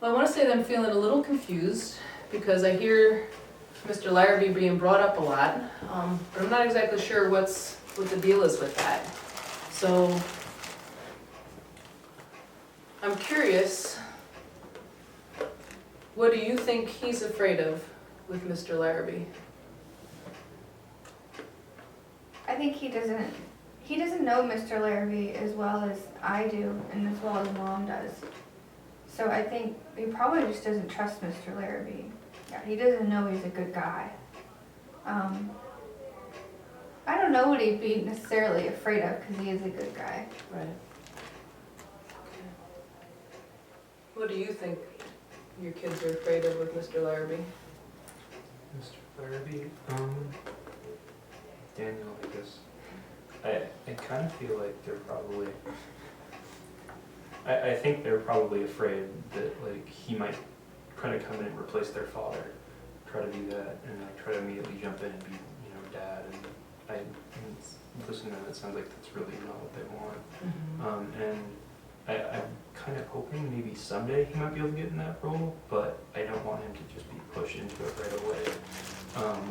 Well, I want to say that I'm feeling a little confused because I hear Mr. Larrabee being brought up a lot, but I'm not exactly sure what the deal is with that. So I'm curious, what do you think he's afraid of with Mr. Larrabee? I think he doesn't know Mr. Larrabee as well as I do and as well as Mom does. So I think he probably just doesn't trust Mr. Larrabee. Yeah, he doesn't know he's a good guy. I don't know what he'd be necessarily afraid of because he is a good guy. Right. What do you think your kids are afraid of with Mr. Larrabee? Mr. Larrabee, Daniel, I guess. I kind of feel like they're probably, I think they're probably afraid that like he might try to come in and replace their father, try to do that, and like try to immediately jump in and be, dad. And listening to them, it sounds like that's really not what they want. And I'm kind of hoping maybe someday he might be able to get in that role, but I don't want him to just be pushed into it right away,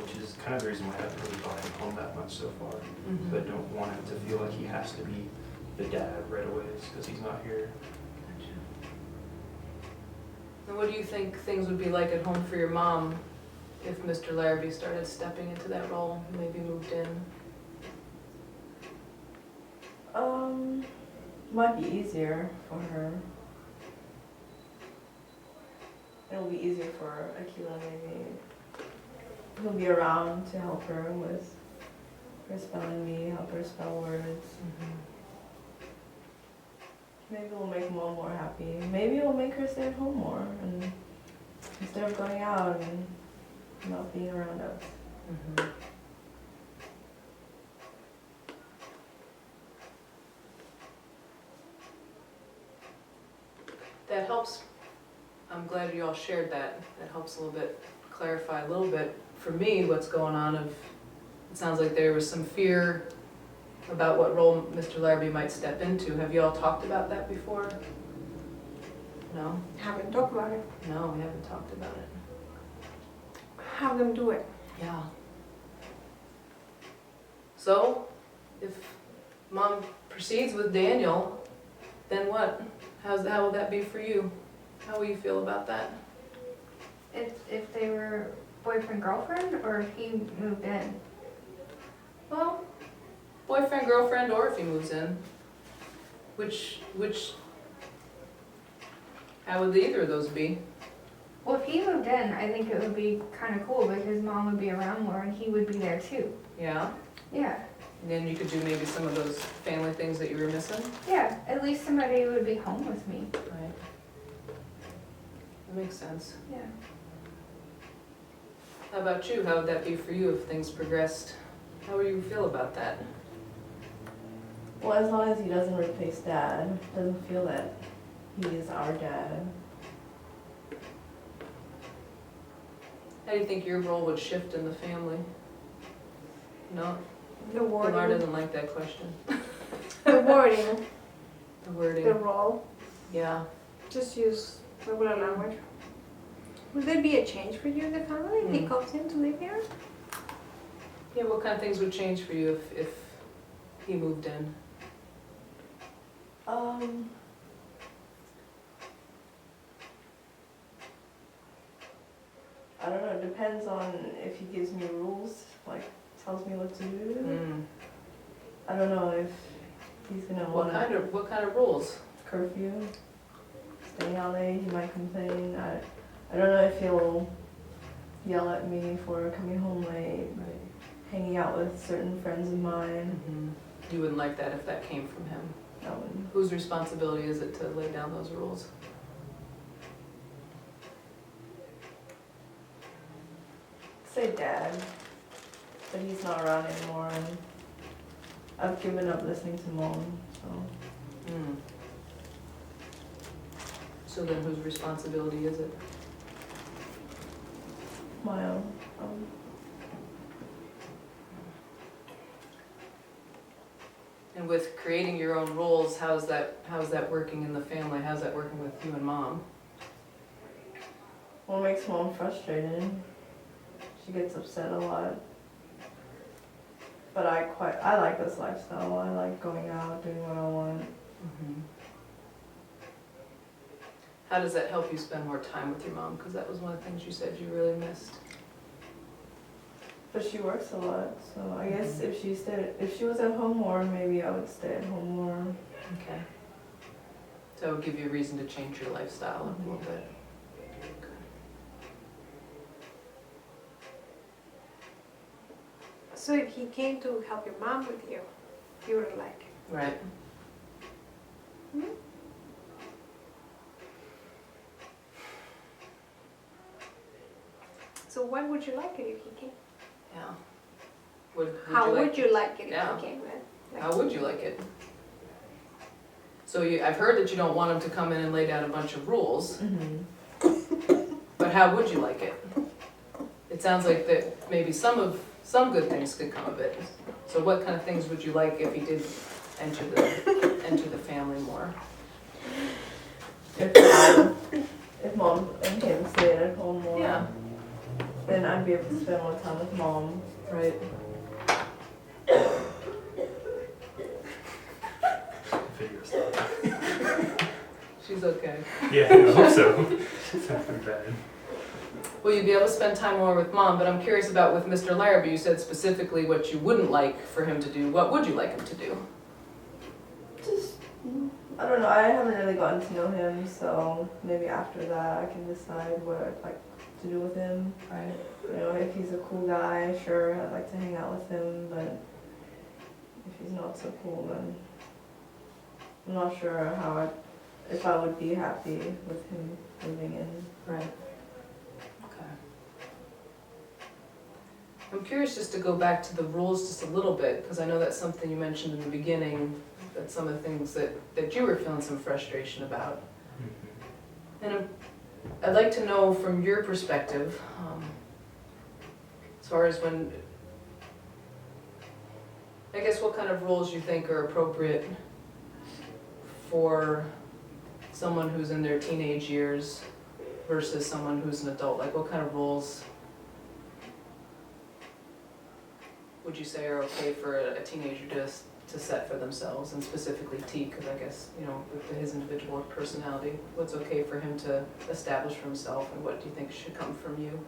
which is kind of the reason why I haven't really brought him home that much so far. But I don't want him to feel like he has to be the dad right away because he's not here. Gotcha. And what do you think things would be like at home for your mom if Mr. Larrabee started stepping into that role, maybe moved in? Might be easier for her. It'll be easier for Akila maybe. He'll be around to help her with her spelling bee, help her spell words. Maybe it'll make Mom more happy. Maybe it'll make her stay at home more and instead of going out and not being around us. That helps. I'm glad you all shared that. That helps a little bit, clarify a little bit for me what's going on. It sounds like there was some fear about what role Mr. Larrabee might step into. Have you all talked about that before? No? Haven't talked about it. No, we haven't talked about it. Have them do it. Yeah. So, if Mom proceeds with Daniel, then what? How will that be for you? How will you feel about that? If they were boyfriend, girlfriend, or if he moved in. Well, boyfriend, girlfriend, or if he moves in. Which, how would either of those be? Well, if he moved in, I think it would be kind of cool because Mom would be around more and he would be there too. Yeah? Yeah. And then you could do maybe some of those family things that you were missing? Yeah, at least somebody would be home with me. Right. That makes sense. Yeah. How about you? How would that be for you if things progressed? How would you feel about that? Well, as long as he doesn't replace Dad, doesn't feel that he is our dad. How do you think your role would shift in the family? No? The Pilar wording. doesn't like that question. The wording. The wording. The role. Yeah. Just use regular language. Would there be a change for you in the family if he comes in to live here? Yeah, what kind of things would change for you if he moved in? I don't know, it depends on if he gives me rules, like tells me what to do. I don't know if he's gonna What kind of rules? curfew, staying out late, he might complain. I don't know if he'll yell at me for coming home late, Right. hanging out with certain friends of mine. You wouldn't like that if that came from him. Um, Whose responsibility is it to lay down those rules? say Dad, but he's not around anymore and I've given up listening to Mom, so. So then whose responsibility is it? My own. And with creating your own roles, how's that working in the family? How's that working with you and Mom? What makes mom frustrated? She gets upset a lot. But I like this lifestyle. I like going out, doing what I want. Mhm. How does that help you spend more time with your mom? Because that was one of the things you said you really missed. But she works a lot, so I guess if she was at home more, maybe I would stay at home more. Okay. So it would give you a reason to change your lifestyle up a little bit. So if he came to help your mom with you, you would like it. Right. So what would you like it if he came? Yeah. Would How you like would you like it if Yeah. he came? Right? Like- How would you like it? So I've heard that you don't want him to come in and lay down a bunch of rules, but how would you like it? It sounds like that maybe some good things could come of it. So what kind of things would you like if he did enter the family more? If mom and him stayed at home more, Yeah. then I'd be able to spend more time with mom. Right. Figure stuff. She's okay. Yeah, I hope so. It's not too bad. Well, you'd be able to spend time more with mom, but I'm curious about with Mr. Larrabee, you said specifically what you wouldn't like for him to do. What would you like him to do? Just, I don't know, I haven't really gotten to know him, so maybe after that I can decide what I'd like to do with him. Right. You know, if he's a cool guy, sure, I'd like to hang out with him, but if he's not so cool, then I'm not sure if I would be happy with him moving in. Right. Okay. I'm curious just to go back to the rules just a little bit, because I know that's something you mentioned in the beginning, that some of the things that you were feeling some frustration about. And I'd like to know from your perspective, as far as I guess what kind of rules you think are appropriate for someone who's in their teenage years versus someone who's an adult? Like what kind of rules would you say are okay for a teenager to set for themselves, and specifically T, because I guess, you know, with his individual personality, what's okay for him to establish for himself, and what do you think should come from you?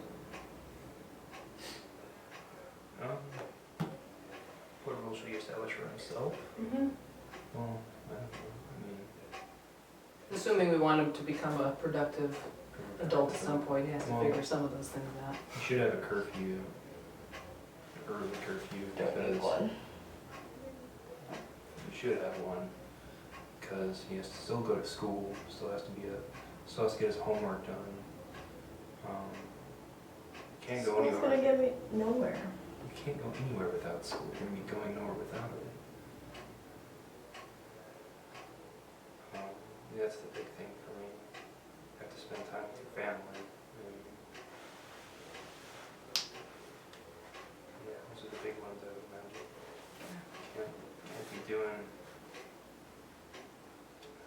What rules should he establish for himself? Mm-hmm. Well, I don't know. I mean, Assuming we want him to become a productive adult at some point, he has to Well- figure some of those things out. you should have a curfew, an early curfew, Don't need because one. you should have one, because he has to still go to school, still has to get his homework done. Can't go School's gonna anywhere. get me nowhere. You can't go anywhere without school. You're gonna be going nowhere without it. That's the big thing for me. You have to spend time with your family. Yeah, those are the big ones I would imagine. Can't be doing,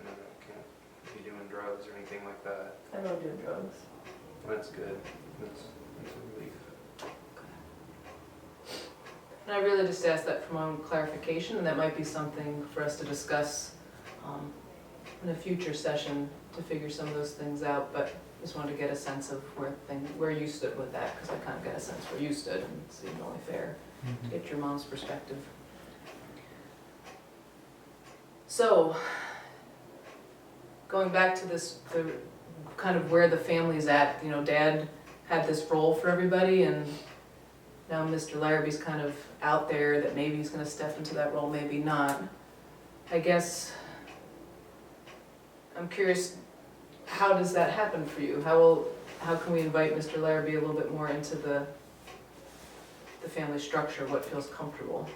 I don't know, can't be doing drugs or anything like that. I don't do drugs. That's good. That's a relief. And I really just asked that for my own clarification, and that might be something for us to discuss in a future session to figure some of those things out, but just wanted to get a sense of where you stood with that, because I kind of got a sense where you stood, and it seemed only fair to get your mom's perspective. So, going back to the kind of where the family's at, you know, Dad had this role for everybody, and now Mr. Larrabee's kind of out there that maybe he's gonna step into that role, maybe not. I guess I'm curious, how does that happen for you? How can we invite Mr. Larrabee a little bit more into the family structure? What feels comfortable?